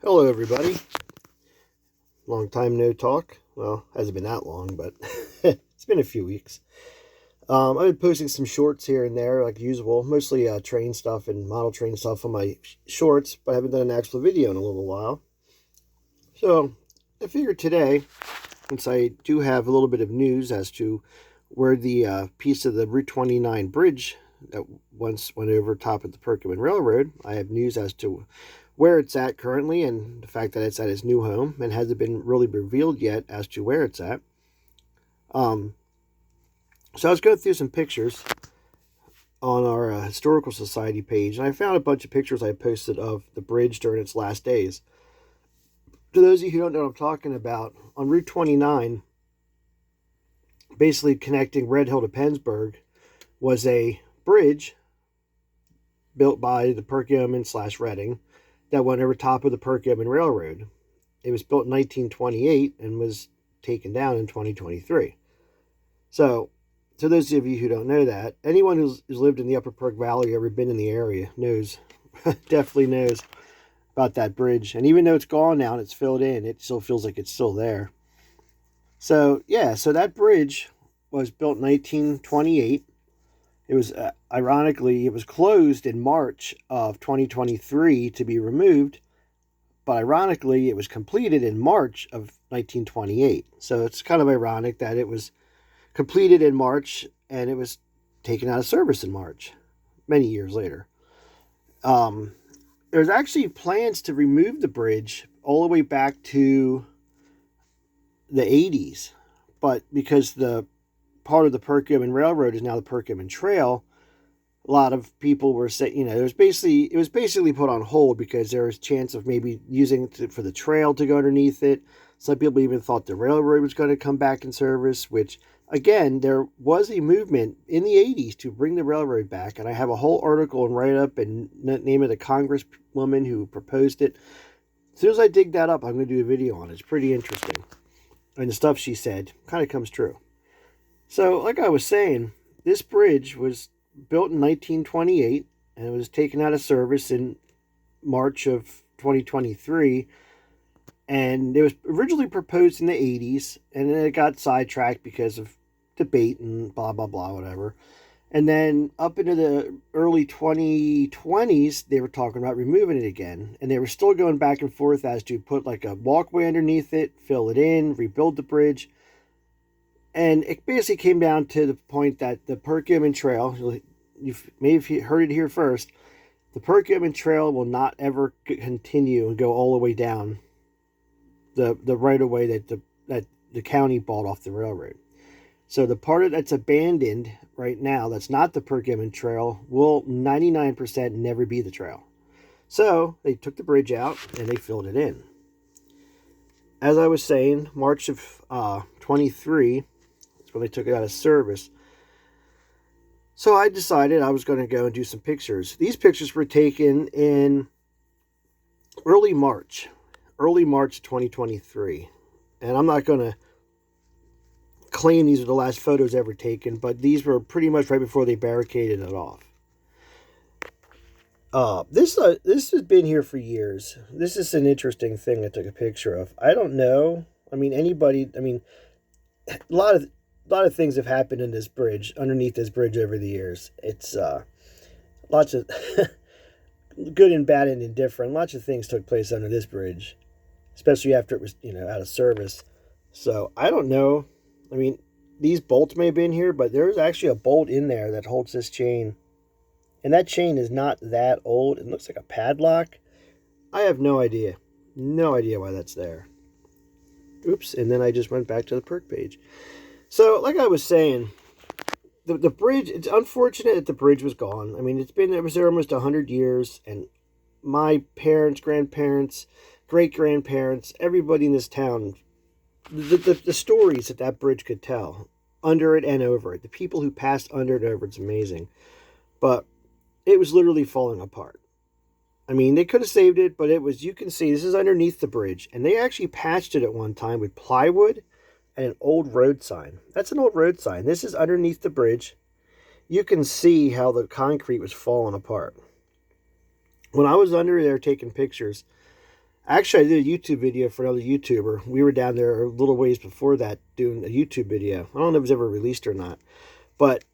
Hello, everybody. Long time no talk. Well, hasn't been that long, but it's been a few weeks. I've been posting some shorts here and there, like usual, mostly train stuff and model train stuff on my shorts, but I haven't done an actual video in a little while. So I figured today, since I do have a little bit of news as to where the piece of the Route 29 bridge that once went over top of the Perkiomen Railroad, I have news as to where it's at currently and the fact that it's at its new home and hasn't been really revealed yet as to where it's at. So I was going through some pictures on our Historical Society page, and I found a bunch of pictures I posted of the bridge during its last days. To those of you who don't know what I'm talking about, on Route 29, basically connecting Red Hill to Pennsburg, was a bridge built by the Perkiomen/Reading that went over top of the Perkiomen Railroad. It was built in 1928 and was taken down in 2023. So, to those of you who don't know that, anyone who's lived in the Upper Perk Valley or ever been in the area knows, definitely knows about that bridge. And even though it's gone now and it's filled in, it still feels like it's still there. So, yeah, so that bridge was built in 1928. It was, ironically, it was closed in March of 2023 to be removed, but ironically, it was completed in March of 1928. So it's kind of ironic that it was completed in March and it was taken out of service in March, many years later. There's actually plans to remove the bridge all the way back to the 80s, but because the part of the Perkiomen Railroad is now the Perkiomen Trail, a lot of people were saying, it was basically put on hold because there was a chance of maybe using it for the trail to go underneath it. Some people even thought the railroad was going to come back in service, which, again, there was a movement in the 80s to bring the railroad back, and I have a whole article and write-up and name of the congresswoman who proposed it. As soon as I dig that up, I'm going to do a video on it. It's pretty interesting. And the stuff she said kind of comes true. So, like I was saying, this bridge was built in 1928 and it was taken out of service in March of 2023. And it was originally proposed in the 80s, and then it got sidetracked because of debate and blah, blah, blah, whatever. And then up into the early 2020s, they were talking about removing it again. And they were still going back and forth as to put like a walkway underneath it, fill it in, rebuild the bridge. And it basically came down to the point that the Perkiomen Trail, you've maybe heard it here first, the Perkiomen Trail will not ever continue and go all the way down the right-of-way that the county bought off the railroad. So the part that's abandoned right now, that's not the Perkiomen Trail, will 99% never be the trail. So they took the bridge out and they filled it in. As I was saying, March of 23, when they took it out of service. So I decided I was going to go and do some pictures. These pictures were taken in early March 2023. And I'm not going to claim these are the last photos ever taken, but these were pretty much right before they barricaded it off. This has been here for years. This is an interesting thing I took a picture of. I don't know. A lot of things have happened in this bridge, underneath this bridge over the years. It's lots of good and bad and indifferent. Lots of things took place under this bridge, especially after it was, out of service. So I don't know. These bolts may have been here, but there's actually a bolt in there that holds this chain. And that chain is not that old. It looks like a padlock. I have no idea. No idea why that's there. Oops, and then I just went back to the perk page. So, like I was saying, the bridge, it's unfortunate that the bridge was gone. It was there almost 100 years, and my parents, grandparents, great-grandparents, everybody in this town, the stories that bridge could tell, under it and over it, the people who passed under it and over, it's amazing. But it was literally falling apart. They could have saved it, but you can see, this is underneath the bridge, and they actually patched it at one time with plywood and an old road sign. That's an old road sign. This is underneath the bridge. You can see how the concrete was falling apart. When I was under there taking pictures, Actually, I did a YouTube video for another YouTuber. We were down there a little ways before that doing a YouTube video. I don't know if it was ever released or not. But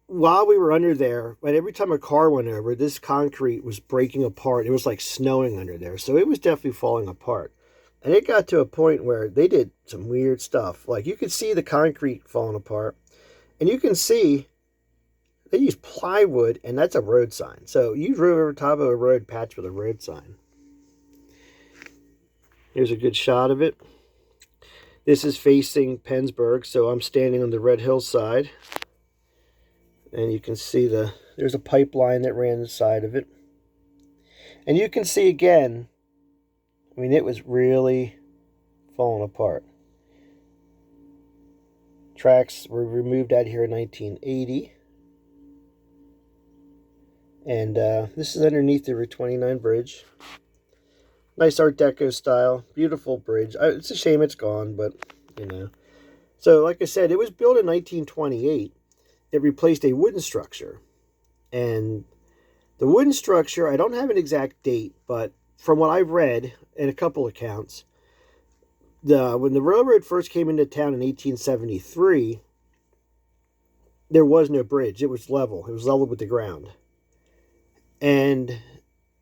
while we were under there, and every time a car went over, this concrete was breaking apart. It was like snowing under there. So it was definitely falling apart. And it got to a point where they did some weird stuff. Like you could see the concrete falling apart. And you can see they used plywood, and that's a road sign. So you drove over top of a road patch with a road sign. Here's a good shot of it. This is facing Pennsburg, so I'm standing on the Red Hill side. And you can see there's a pipeline that ran inside of it. And you can see again, I mean, it was really falling apart. Tracks were removed out here in 1980. And this is underneath the Rt29 bridge. Nice Art Deco style. Beautiful bridge. It's a shame it's gone, but, you know. So, like I said, it was built in 1928. It replaced a wooden structure. And the wooden structure, I don't have an exact date, but from what I've read in a couple accounts, when the railroad first came into town in 1873, there was no bridge. It was level. It was level with the ground. And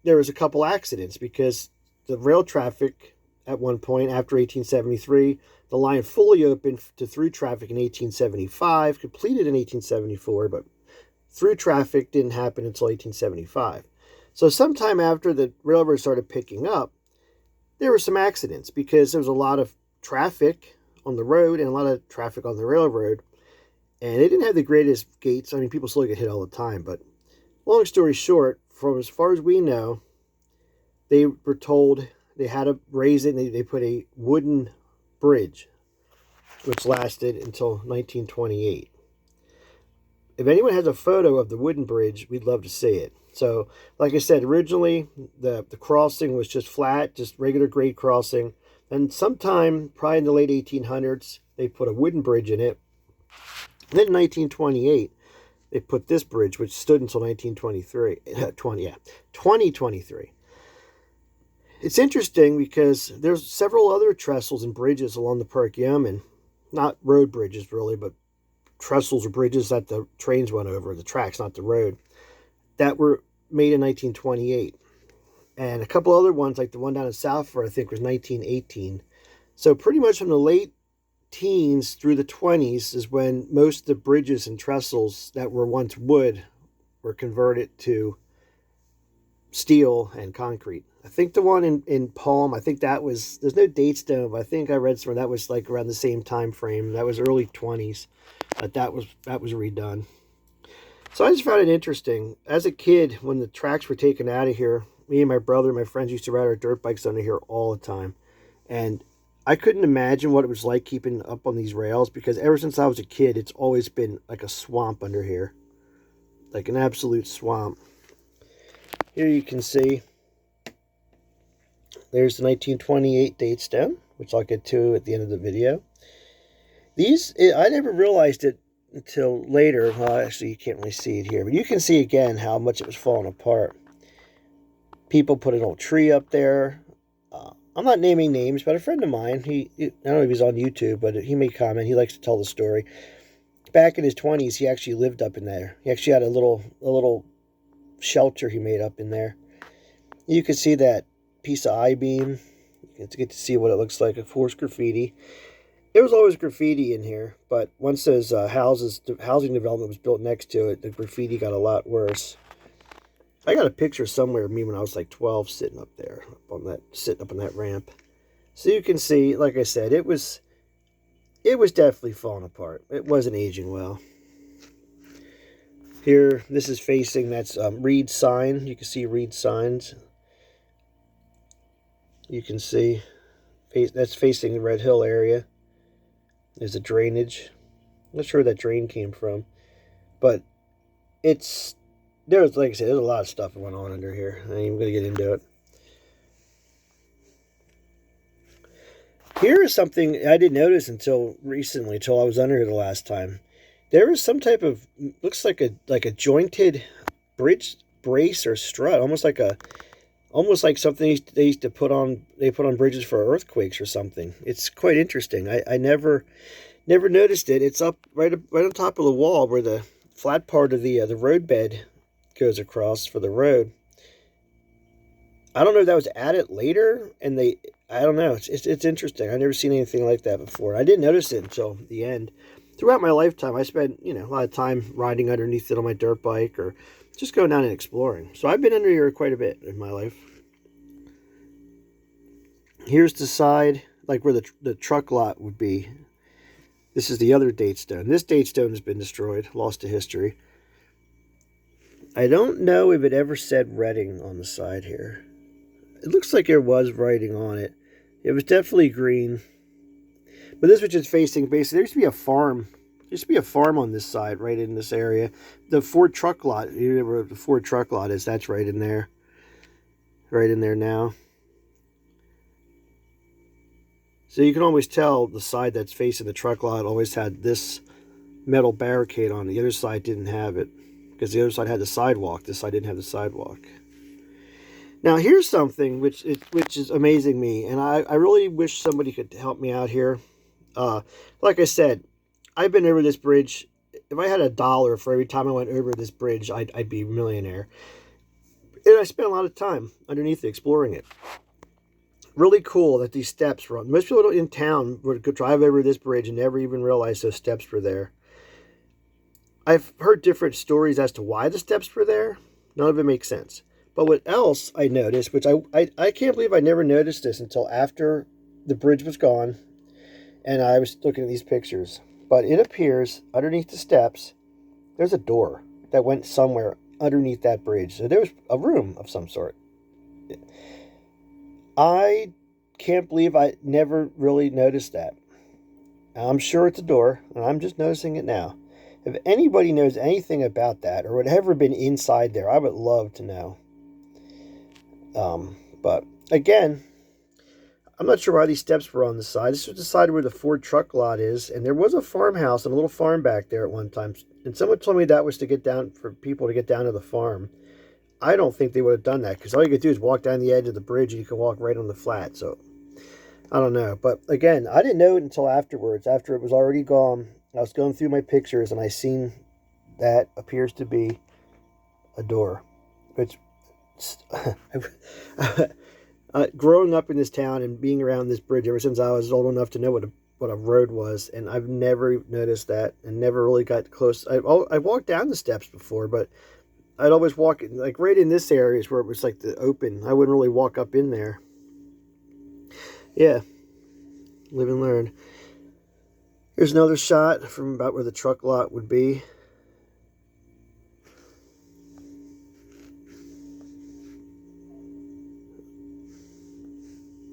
there was a couple accidents because the rail traffic at one point after 1873, the line fully opened to through traffic in 1875, completed in 1874, but through traffic didn't happen until 1875. So sometime after the railroad started picking up, there were some accidents because there was a lot of traffic on the road and a lot of traffic on the railroad. And they didn't have the greatest gates. I mean, people still get hit all the time. But long story short, from as far as we know, they were told they had to raise it, and they put a wooden bridge, which lasted until 1928. If anyone has a photo of the wooden bridge, we'd love to see it. So, like I said, originally the crossing was just flat, just regular grade crossing. And sometime, probably in the late 1800s, they put a wooden bridge in it. And then in 1928, they put this bridge, which stood until 2023. It's interesting because there's several other trestles and bridges along the Perkiomen, not road bridges really, but trestles or bridges that the trains went over, the tracks, not the road, that were made in 1928. And a couple other ones, like the one down in Southford, I think was 1918. So pretty much from the late teens through the 20s is when most of the bridges and trestles that were once wood were converted to steel and concrete. I think the one in Palm, I think that was, there's no dates down, but I think I read somewhere that was like around the same time frame. That was early 20s. That was redone. So I just found it interesting. As a kid, when the tracks were taken out of here, me and my brother and my friends used to ride our dirt bikes under here all the time. And I couldn't imagine what it was like keeping up on these rails, because ever since I was a kid, it's always been like a swamp under here. Like an absolute swamp. Here you can see there's the 1928 date stem, which I'll get to at the end of the video. These, I never realized it until later. Well, actually, you can't really see it here, but you can see again how much it was falling apart. People put an old tree up there. I'm not naming names, but a friend of mine, I don't know if he's on YouTube, but he made comment. He likes to tell the story. Back in his 20s, he actually lived up in there. He actually had a little shelter he made up in there. You can see that piece of I-beam. You get to see what it looks like. Of course, graffiti. There was always graffiti in here, but once those housing development was built next to it, the graffiti got a lot worse. I got a picture somewhere of me when I was like 12 sitting up there, sitting up on that ramp. So you can see, like I said, it was definitely falling apart. It wasn't aging well. Here, this is facing, that's Reed sign. You can see Reed signs. You can see, that's facing the Red Hill area. There's a drainage. I'm not sure where that drain came from. But there's, like I said, there's a lot of stuff going on under here. I ain't even going to get into it. Here is something I didn't notice until recently, until I was under here the last time. There is some type of, looks like a jointed bridge brace or strut, almost like almost like something they used to put on bridges for earthquakes or something. It's quite interesting. I never noticed it. It's right on top of the wall where the flat part of the roadbed goes across for the road. I don't know if that was added later, and I don't know. It's interesting. I've never seen anything like that before. I didn't notice it until the end. Throughout my lifetime, I spent a lot of time riding underneath it on my dirt bike or just going down and exploring. So I've been under here quite a bit in my life. Here's the side, like where the truck lot would be. This is the other date stone. This date stone has been destroyed, lost to history. I don't know if it ever said Reading on the side here. It looks like there was writing on it. It was definitely green. But this was just facing, basically, there used to be a farm. There used to be a farm on this side, right in this area. The Ford truck lot, you know where the Ford truck lot is, that's right in there. Right in there now. So you can always tell the side that's facing the truck lot always had this metal barricade on. The other side didn't have it. Because the other side had the sidewalk. This side didn't have the sidewalk. Now here's something which is amazing me. And I really wish somebody could help me out here. Like I said, I've been over this bridge. If I had $1 for every time I went over this bridge, I'd be a millionaire. And I spent a lot of time underneath it, exploring it. Really cool that these steps were on. Most people in town would drive over this bridge and never even realize those steps were there. I've heard different stories as to why the steps were there. None of it makes sense. But what else I noticed, which I can't believe I never noticed this until after the bridge was gone and I was looking at these pictures. But it appears underneath the steps, there's a door that went somewhere underneath that bridge. So there was a room of some sort. I can't believe I never really noticed that. I'm sure it's a door, and I'm just noticing it now. If anybody knows anything about that or would ever been inside there, I would love to know. But again, I'm not sure why these steps were on the side. This was the side where the Ford truck lot is, and there was a farmhouse and a little farm back there at one time. And someone told me that was to get down, for people to get down to the farm. I don't think they would have done that, because all you could do is walk down the edge of the bridge and you can walk right on the flat. So I don't know. But again, I didn't know it until afterwards, after it was already gone. I was going through my pictures and I seen that appears to be a door. Which, growing up in this town and being around this bridge ever since I was old enough to know what a road was, and I've never noticed that and never really got close. I walked down the steps before, but I'd always walk, like right in this area is where it was like the open. I wouldn't really walk up in there. Yeah, live and learn. Here's another shot from about where the truck lot would be.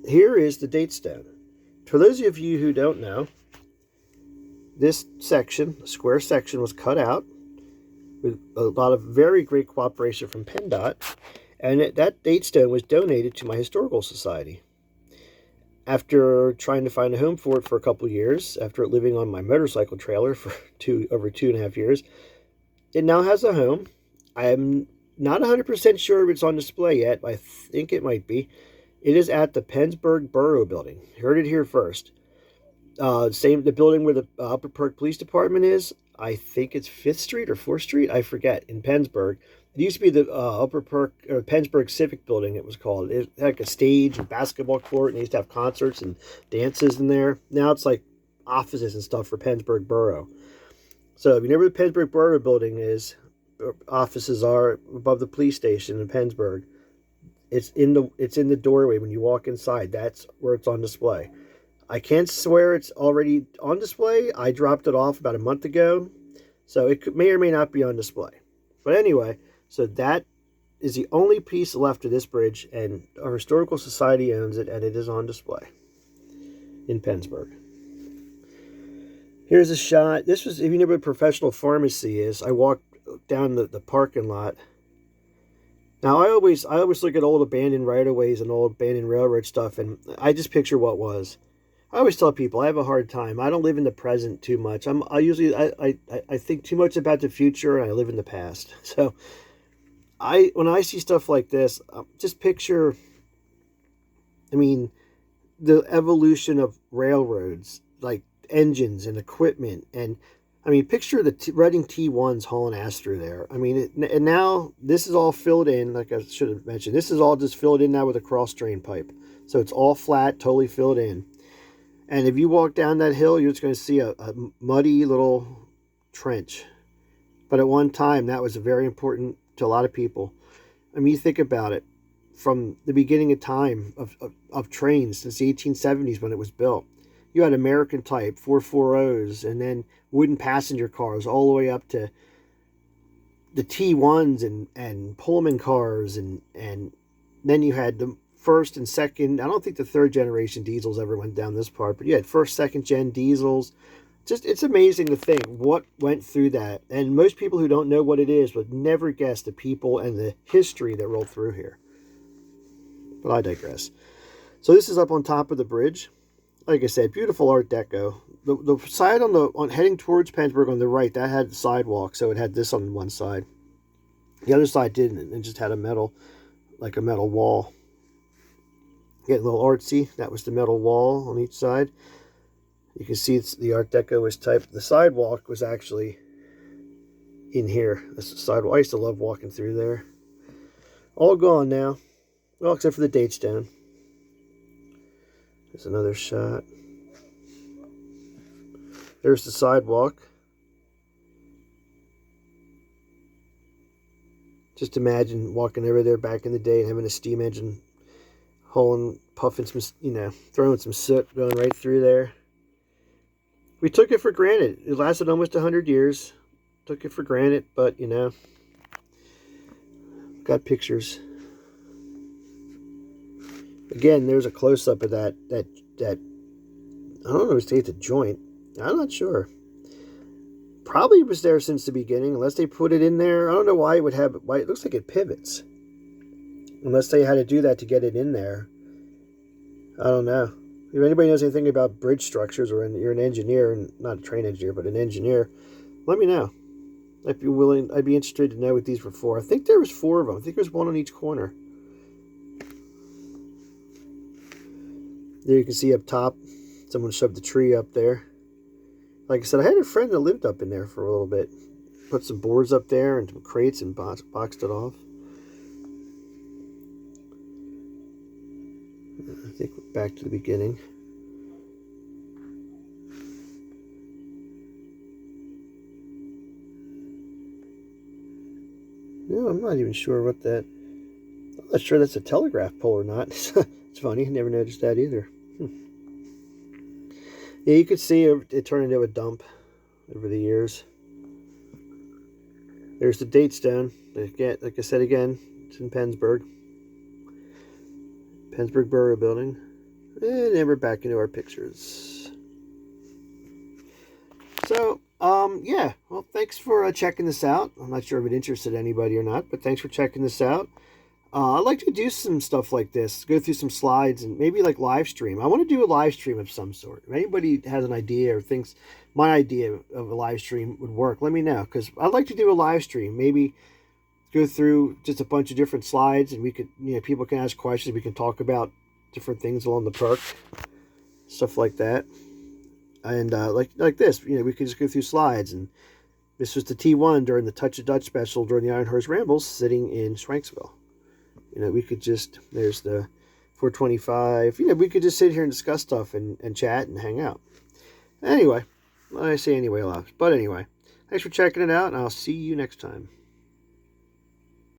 Here is the date stone. For those of you who don't know, this section, the square section, was cut out with a lot of very great cooperation from PennDOT, and that date stone was donated to my historical society. After trying to find a home for it for a couple years, after living on my motorcycle trailer for over 2.5 years, it now has a home. I am not 100% sure if it's on display yet, but I think it might be. It is at the Pennsburg Borough Building. Heard it here first. The building where the Upper Perk Police Department is. I think it's 5th Street or 4th Street. I forget. In Pennsburg. It used to be the Upper Perk or Pennsburg Civic Building. It was called. It had like a stage and basketball court, and they used to have concerts and dances in there. Now it's like offices and stuff for Pennsburg Borough. So if you know where the Pennsburg Borough Building is, offices are above the police station in Pennsburg. It's in the doorway when you walk inside. That's where it's on display. I can't swear it's already on display. I dropped it off about a month ago, so it may or may not be on display. But anyway, so that is the only piece left of this bridge, and our historical society owns it, and it is on display in Pennsburg. Here's a shot. This was, if you know what a professional pharmacy is, I walked down the parking lot. Now, I always look at old abandoned right-of-ways and old abandoned railroad stuff, and I just picture what was. I always tell people I have a hard time. I don't live in the present too much. I think too much about the future, and I live in the past. So when I see stuff like this, just picture, I mean, the evolution of railroads, like engines and equipment, and I mean, picture the Reading T1s hauling ass through there. I mean, and now this is all filled in, like I should have mentioned. This is all just filled in now with a cross drain pipe, so it's all flat, totally filled in. And if you walk down that hill, you're just going to see a muddy little trench. But at one time, that was very important to a lot of people. I mean, you think about it, from the beginning of time of trains since the 1870s when it was built. You had American type 440s, and then wooden passenger cars all the way up to the T1s and Pullman cars, and then you had the first and second. I don't think the third generation diesels ever went down this part, but you had first, second gen diesels. Just, it's amazing to think what went through that. And most people who don't know what it is would never guess the people and the history that rolled through here. But I digress. So this is up on top of the bridge. Like I said, beautiful Art Deco. The side on heading towards Pennsburg on the right, that had the sidewalk, so it had this on one side. The other side didn't. It just had a metal wall. Getting a little artsy. That was the metal wall on each side. You can see the Art Deco was typed. The sidewalk was actually in here. This is the sidewalk. I used to love walking through there. All gone now. Well, except for the date stone. There's another shot. There's the sidewalk. Just imagine walking over there back in the day and having a steam engine hauling, puffing some, throwing some soot going right through there. We took it for granted. It lasted almost 100 years. Took it for granted, but, got pictures. Again, there's a close-up of that, I don't know if it's a joint. I'm not sure. Probably was there since the beginning, unless they put it in there. I don't know why it would have, why it looks like it pivots. Unless they had to do that to get it in there. I don't know. If anybody knows anything about bridge structures, or you're an engineer, and not a train engineer, but an engineer, let me know. I'd be interested to know what these were for. I think there was 4 of them. I think there was one on each corner. There you can see up top, someone shoved the tree up there. Like I said, I had a friend that lived up in there for a little bit. Put some boards up there and some crates and boxed it off. I think we're back to the beginning. No, I'm not even sure what that... I'm not sure that's a telegraph pole or not. It's funny, I never noticed that either. Yeah, you could see it turned into a dump over the years. There's the date stone. Again, like I said again, it's in Pennsburg. Pennsburg Borough Building. And then we're back into our pictures. So, yeah. Well, thanks for checking this out. I'm not sure if it interested anybody or not, but thanks for checking this out. I'd like to do some stuff like this, go through some slides, and maybe like live stream. I want to do a live stream of some sort. If anybody has an idea or thinks my idea of a live stream would work, let me know, because I'd like to do a live stream. Maybe go through just a bunch of different slides, and we could, people can ask questions. We can talk about different things along the perk, stuff like that. And like this, we could just go through slides. And this was the T1 during the Touch of Dutch special during the Iron Horse Rambles, sitting in Schwanksville. We could just, there's the 425, we could just sit here and discuss stuff and chat and hang out. Anyway, I say anyway a lot, but anyway, thanks for checking it out, and I'll see you next time.